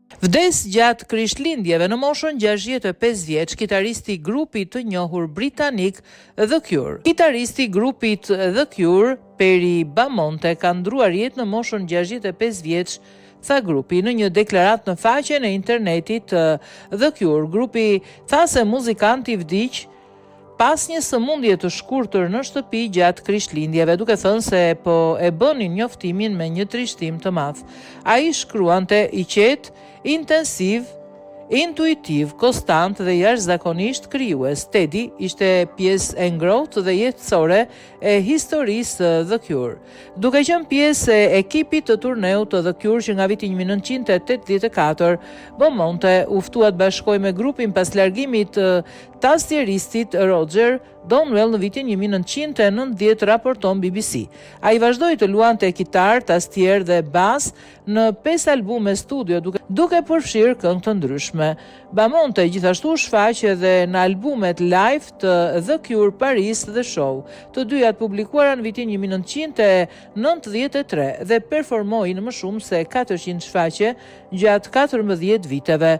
Vdes gjatë krishtlindjeve në moshën 65 vjeç kitaristi i grupit të njohur britanik The Cure. Kitaristi i grupit The Cure, Perry Bamonte, ka ndruar jetë në moshën 65 vjeç, tha grupi në një deklaratë në faqen e internetit The Cure. Grupi tha se muzikanti vdiq pas një sëmundje të shkurtër në shtëpi gjatë krishtlindjeve, duke thënë se po e bënin njoftimin me një trishtim të madh. Ai shkruante i qetë, intensiv, intuitiv, konstant dhe jashtëzakonisht krijues. Teddy ishte pjesë e ngrohtë dhe jetësore e historisë The Cure. Duke qenë pjesë e ekipit të turneut të The Cure që nga viti 1984, Bamonte u ftua të bashkohej me grupin pas largimit të tastieristit Roger Donwell në vitin 1990, raporton BBC. Ai vazhdoi të luante kitar, tastier dhe bas në 5 albume studio duke përfshirë këngë të ndryshme. Bamonte gjithashtu shfaq edhe në albumet live të The Cure Paris dhe Show, të dyja të publikuara në vitin 1993 dhe performoi në më shumë se 400 shfaqje gjatë 14 viteve.